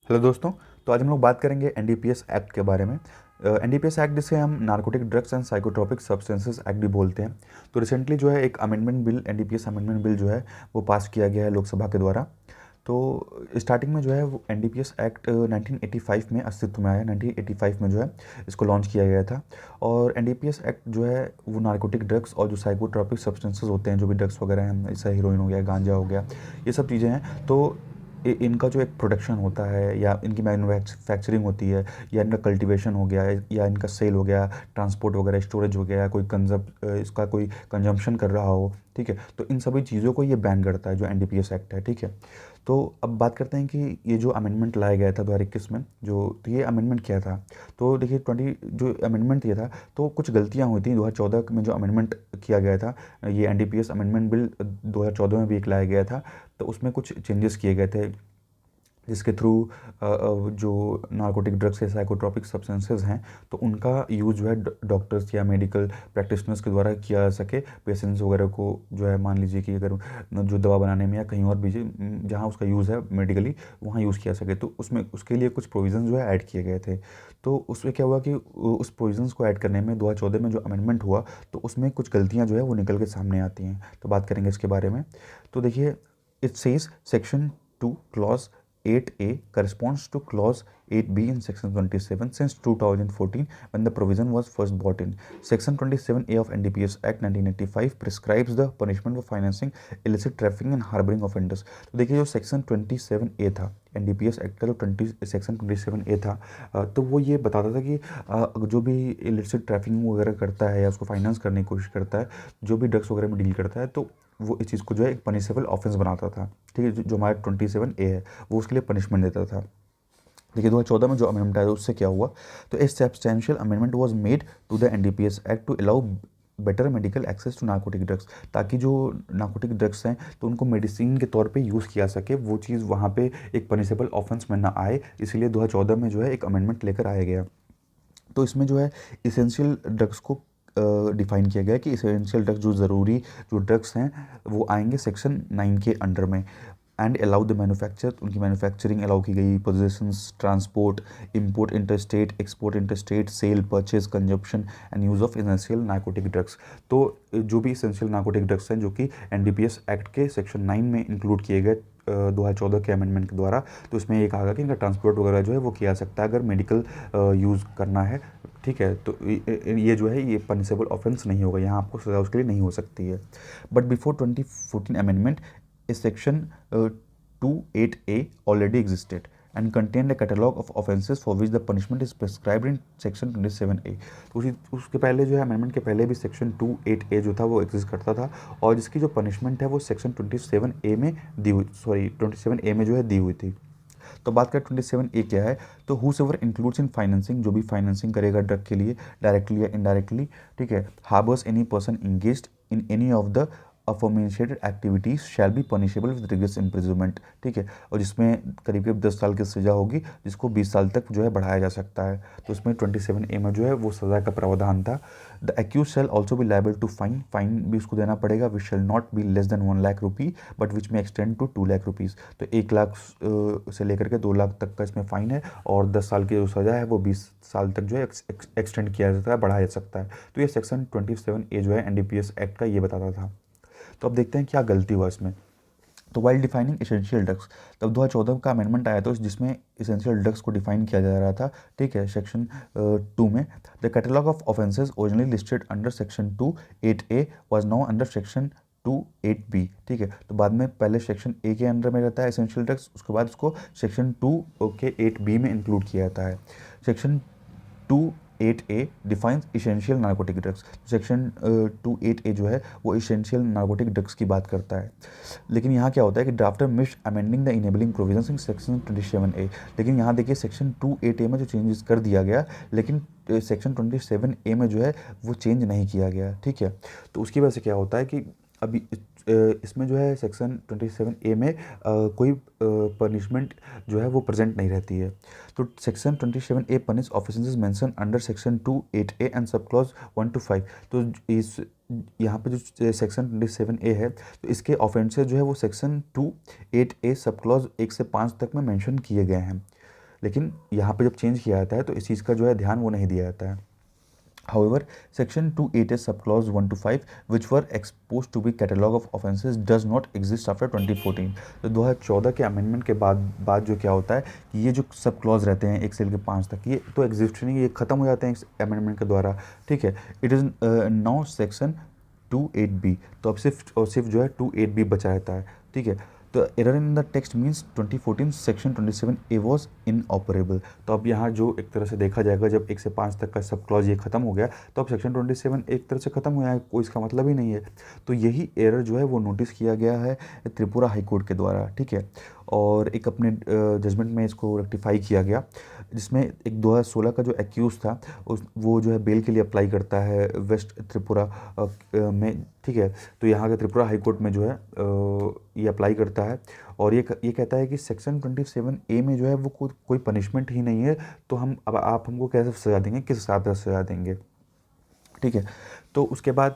Hello दोस्तों। तो आज हम लोग बात करेंगे एनडीपीएस एक्ट के बारे में। एनडीपीएस एक्ट जिसे हम narcotic drugs and psychotropic substances act भी बोलते हैं। तो रिसेंटली जो है एक amendment bill, NDPS amendment bill जो है वो पास किया गया है लोकसभा के द्वारा। तो स्टार्टिंग में जो है वो एनडीपीएस एक्ट 1985 में अस्तित्व में आया। 1985 में जो है इसको लॉन्च किया गया था। और एनडीपीएस एक्ट जो है वो नारकोटिक ड्रग्स और जो साइकोट्रोपिक सब्सटेंसेस होते हैं, जो भी ड्रग्स वगैरह हैं, जैसे हीरोइन हो गया, गांजा हो गया, ये सब चीज़ें हैं। तो इनका जो एक प्रोडक्शन होता है या इनकी मैन्युफैक्चरिंग होती है या इनका कल्टीवेशन हो गया या इनका सेल हो गया, ट्रांसपोर्ट वगैरह, स्टोरेज हो गया, कोई इसका कोई कंजम्पशन कर रहा हो, ठीक है, तो इन सभी चीज़ों को ये बैन करता है जो एनडीपीएस एक्ट है, ठीक है। तो अब बात करते हैं कि ये जो अमेंडमेंट लाया गया था 2021 में, तो ये अमेंडमेंट क्या था। तो देखिए, जो अमेंडमेंट ये था, तो कुछ गलतियाँ हुई थी 2014 में जो अमेंडमेंट किया गया था। ये एनडीपीएस अमेंडमेंट बिल 2014 में भी एक लाया गया था। तो उसमें कुछ चेंजेस किए गए थे जिसके थ्रू जो नार्कोटिक ड्रग्स या साइकोट्रोपिक सब्सटेंसेस हैं, तो उनका यूज़ जो है डॉक्टर्स या मेडिकल प्रैक्टिशनर्स के द्वारा किया जा सके। पेशेंट्स वगैरह को जो है, मान लीजिए कि अगर जो दवा बनाने में या कहीं और भी जहाँ उसका यूज़ है मेडिकली, वहाँ यूज़ किया सके, तो उसमें उसके लिए कुछ प्रोविज़न जो है ऐड किए गए थे। तो उसमें क्या हुआ कि उस प्रोविज़न्स को ऐड करने में 2014 में जो अमेंडमेंट हुआ, तो उसमें कुछ गलतियाँ जो है वो निकल के सामने आती हैं। तो बात करेंगे इसके बारे में। तो देखिए, it says section 2 clause 8A corresponds to clause 8B in section 27 since 2014 when the provision was first brought in. Section 27A of NDPS Act 1985 prescribes the punishment for financing illicit trafficking and harboring offenders. तो देखिए, जो section 27A था NDPS act का, जो section 27A था, तो वो ये बताता था कि जो भी इलिसिट ट्रैफिकिंग वगैरह करता है या उसको फाइनेंस करने की कोशिश करता है, जो भी ड्रग्स वगैरह में डील करता है, तो वो इस चीज़ को जो है एक पनिशेबल ऑफेंस बनाता था, ठीक है। जो हमारा 27A है वो उसके लिए पनिशमेंट देता था। देखिए, 2014 में जो अमेंडमेंट आया उससे क्या हुआ, तो a substantial amendment was made to the NDPS act to allow better medical access to narcotic drugs, ताकि जो नार्कोटिक ड्रग्स हैं तो उनको मेडिसिन के तौर पे यूज़ किया सके, वो चीज़ वहाँ पे एक पनिशेबल ऑफेंस में ना आए, इसलिए 2014 में जो है एक अमेंडमेंट लेकर आया गया। तो इसमें जो है इसेंशियल ड्रग्स को डिफ़ाइन किया गया है कि इसेंशियल ड्रग्स, जो ज़रूरी जो ड्रग्स हैं, वो आएंगे सेक्शन 9 के अंडर में। एंड अलाउ द मैन्युफैक्चर, उनकी मैन्युफैक्चरिंग अलाउ की गई, possessions, transport, import interstate, export interstate, sale, purchase, consumption and use of essential narcotic drugs. तो जो भी इसेंशियल नार्कोटिक ड्रग्स हैं जो कि एनडीपीएस एक्ट के सेक्शन 9 में इंक्लूड किए गए 2014 के अमेंडमेंट के द्वारा, तो इसमें ये कहा गया कि इनका ट्रांसपोर्ट वगैरह जो है वो किया सकता है अगर मेडिकल यूज़ करना है, ठीक है। तो ये जो है ये पनिशेबल ऑफेंस नहीं होगा, यहाँ आपको सज़ा उसके लिए नहीं हो सकती है। But before 2014 amendment, A section 28A already existed and contained a catalogue of offences for which the punishment is prescribed in section 27A। तो उसके पहले जो है, अमेंडमेंट के पहले भी सेक्शन 28A जो था वो एग्जिस्ट करता था, और जिसकी जो पनिशमेंट है वो सेक्शन 27A में दी हुई, 27A में जो है दी हुई थी। तो बात करें 27A क्या है, तो हुसएवर इंक्लूड्स इन फाइनेंसिंग, जो भी फाइनेंसिंग करेगा ड्रग के लिए डायरेक्टली या इनडायरेक्टली, ठीक है, harbours any person engaged in any of the aforementioned activities shall be punishable with rigorous imprisonment, ठीक है, और जिसमें करीब करीब 10 साल की सज़ा होगी, जिसको 20 साल तक जो है बढ़ाया जा सकता है। तो उसमें 27A में जो है वो सज़ा का प्रावधान था। The accused shall also be liable to fine, fine भी उसको देना पड़ेगा, which shall not be less than 1 lakh rupee but which may extend to 2 lakh rupees. तो 1 लाख से लेकर के 2 लाख तक का इसमें फ़ाइन है, और 10 साल की जो सज़ा है वो 20 साल तक जो है एक्सटेंड किया जा सकता है, बढ़ाया जा सकता है। तो ये सेक्शन 27A जो है एनडीपीएस एक्ट का ये बताता था। तो अब देखते हैं क्या गलती हुआ इसमें। तो वाइल डिफाइनिंग इसेंशियल ड्रग्स, तब 2014 का अमेंडमेंट आया था जिसमें इसेंशियल ड्रग्स को डिफाइन किया जा रहा था, ठीक है, सेक्शन 2 में। The catalogue of offences originally listed under section 28A was now under section 28B, ठीक है। तो बाद में पहले सेक्शन ए के अंडर में रहता है इसेंशियल ड्रग्स, उसके बाद उसको सेक्शन 2 के 8B में इंक्लूड किया जाता है। Section 28A defines essential narcotic drugs. Section 28A जो है वो इसेंशियल नार्कोटिक ड्रग्स की बात करता है। लेकिन यहाँ क्या होता है कि drafter miss amending the enabling provisions in section 27A। लेकिन यहाँ देखिए, सेक्शन 28A में जो चेंजेस कर दिया गया, लेकिन सेक्शन 27A में जो है वो चेंज नहीं किया गया, ठीक है। तो उसकी वजह से क्या होता है कि अभी इसमें जो है सेक्शन 27A में कोई पनिशमेंट जो है वो प्रेजेंट नहीं रहती है। तो section 27A punish offences mention under section 28A and sub clause 1 to 5। तो इस यहाँ पे जो सेक्शन 27A है, तो इसके ऑफेंसेस जो है वो सेक्शन 28A सब क्लॉज 1 से 5 तक में मेंशन किए गए हैं। लेकिन यहाँ पे जब चेंज किया जाता है तो इस चीज़ का जो है ध्यान वो नहीं दिया जाता है। However, Section 280 subclause 1 to 5, which were exposed to be catalog of offences, does not exist after 2014. तो 2014 के अमेंडमेंट के बाद जो क्या होता है कि ये जो सब क्लॉज रहते हैं 1 से लेकर 5 तक, ये तो एग्जिस्ट नहीं, ये खत्म हो जाते हैं इस अमेंडमेंट के द्वारा, ठीक है। It is now section 28B, तो अब सिर्फ और सिर्फ जो है 28B बचा रहता है, ठीक है। तो error in the text means 2014 section 27A was इनऑपरेबल। तो अब यहाँ जो एक तरह से देखा जाएगा, जब 1 से 5 तक का सब क्लॉज ये खत्म हो गया तो अब सेक्शन 27 एक तरह से खत्म हो गया है, कोई इसका मतलब ही नहीं है। तो यही एरर जो है वो नोटिस किया गया है त्रिपुरा हाई कोर्ट के द्वारा, ठीक है। और एक अपने जजमेंट में इसको रेक्टिफाई किया गया, जिसमें एक 2016 का जो एक्यूज था वो जो है बेल के लिए अप्लाई करता है वेस्ट त्रिपुरा में, ठीक है। तो यहाँ के त्रिपुरा हाई कोर्ट में जो है ये अप्लाई करता है और ये कहता है कि सेक्शन 27A में जो है वो कोई पनिशमेंट ही नहीं है, तो अब आप हमको कैसे सज़ा देंगे, किस हिसाब से सज़ा देंगे, ठीक है। तो उसके बाद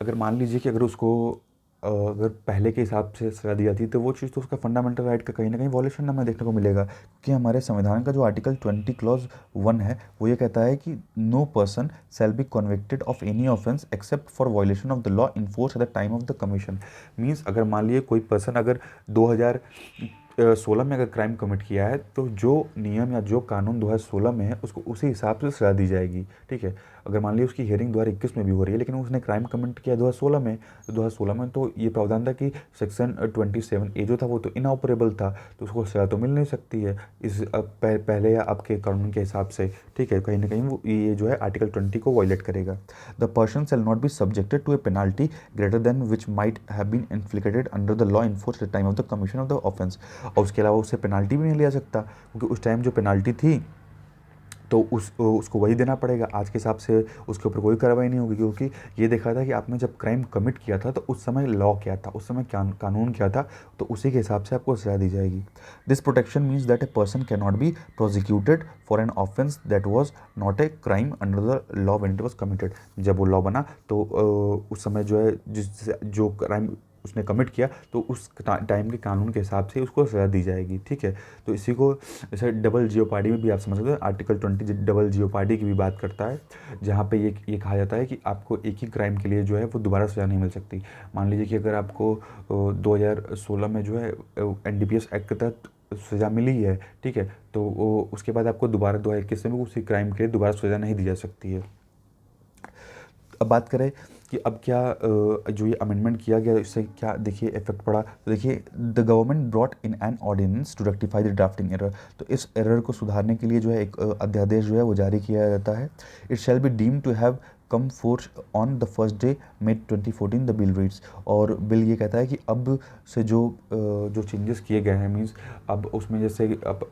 अगर मान लीजिए कि अगर उसको अगर पहले के हिसाब से सज़ा दी जाती तो वो चीज़ तो उसका फंडामेंटल राइट का कहीं ना कहीं वॉलेशन हमें देखने को मिलेगा, क्योंकि हमारे संविधान का जो आर्टिकल 20 क्लॉज 1 है वो ये कहता है कि no person shall be convicted of any offence except for violation of the law in force at the time of the commission. Means अगर मान लीजिए कोई पर्सन अगर 2016 में अगर क्राइम कमिट किया है तो जो नियम या जो कानून 2016 में है उसको उसी हिसाब से सजा दी जाएगी, ठीक है। अगर मान लीजिए उसकी हियरिंग 2021 में भी हो रही है लेकिन उसने क्राइम कमिट किया 2016 में, तो 2016 में तो ये प्रावधान था कि सेक्शन 27A जो था वो तो इनऑपरेबल था, तो उसको सजा तो मिल नहीं सकती है इस पहले या आपके कानून के हिसाब से, ठीक है। कहीं ना कहीं वो ये जो है आर्टिकल 20 को वायलेट करेगा। The person shall not be subjected to a penalty greater than which might have been inflicted under the law in force at the time of the commission of the offence. और उसके अलावा उससे penalty भी नहीं लिया सकता, क्योंकि उस टाइम जो पेनाल्टी थी तो उसको वही देना पड़ेगा। आज के हिसाब से उसके ऊपर कोई कार्रवाई नहीं होगी, क्योंकि ये देखा था कि आपने जब क्राइम कमिट किया था तो उस समय लॉ क्या था, उस समय कानून क्या था, तो उसी के हिसाब से आपको सजा दी जाएगी। This protection means that a person can not be prosecuted for an offence that was not a crime under the law when it was committed. जब वो लॉ बना तो उस समय जो है जो क्राइम उसने कमिट किया तो उस टाइम के कानून के हिसाब से उसको सज़ा दी जाएगी, ठीक है। तो इसी को जैसे डबल जियोपार्डी में भी आप समझ सकते हैं, आर्टिकल 20 डबल जियोपार्डी की भी बात करता है, जहाँ पे ये कहा जाता है कि आपको एक ही क्राइम के लिए जो है वो दोबारा सज़ा नहीं मिल सकती। मान लीजिए कि अगर आपको 2016 में जो है NDPS एक्ट के तहत सज़ा मिली है, ठीक है, तो उसके बाद आपको दोबारा 2021 में उसी क्राइम के लिए दोबारा सज़ा नहीं दी जा सकती है। अब बात करें कि अब क्या जो ये अमेंडमेंट किया गया इससे क्या देखिए इफेक्ट पड़ा, तो देखिए the government brought in an ordinance to rectify the drafting error. तो इस एरर को सुधारने के लिए जो है एक अध्यादेश जो है वो जारी किया जाता है। It shall be deemed to have come force on the first day May 2014 the bill reads. और बिल ये कहता है कि अब से जो चेंजेस किए गए हैं, मीन्स अब उसमें जैसे अब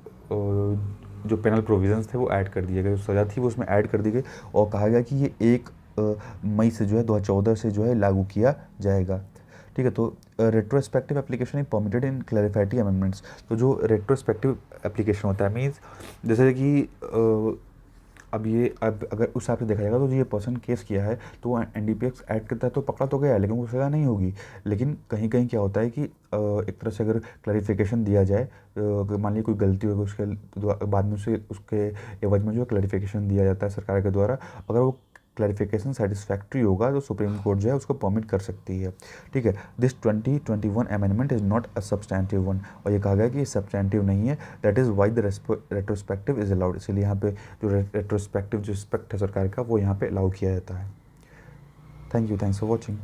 जो पेनल प्रोविजंस थे वो ऐड कर दिए गए, जो सज़ा थी वो उसमें ऐड कर दी गई और कहा गया कि ये 1 मई से जो है 2014 से जो है लागू किया जाएगा, ठीक है। तो retrospective application is permitted in clarificatory amendments. तो जो रेट्रोस्पेक्टिव एप्लीकेशन होता है मीन्स जैसे कि अब अगर उस हिसाब से देखा जाएगा तो जो ये पर्सन केस किया है तो वो NDPS एक्ट के तहत तो पकड़ा तो गया है लेकिन वो सज़ा नहीं होगी। लेकिन कहीं कहीं क्या होता है कि एक तरह से अगर क्लैरिफिकेशन दिया जाए, मान लीजिए कोई गलती होगी उसके बाद में उसके एवज में जो क्लैरिफिकेशन दिया जाता है सरकार के द्वारा, अगर वो क्लैरिफिकेशन सेटिस्फैक्ट्री होगा तो सुप्रीम कोर्ट जो है उसको परमिट कर सकती है, ठीक है। This 2021 amendment is not a substantive one, और ये कहा गया कि ये सब्सटैंटिव नहीं है, that is why the retrospective is allowed. इसलिए यहाँ पे जो रेट्रोस्पेक्टिव जो एस्पेक्ट है सरकार का वो यहाँ पे अलाउ किया जाता है। Thank you, thanks for watching.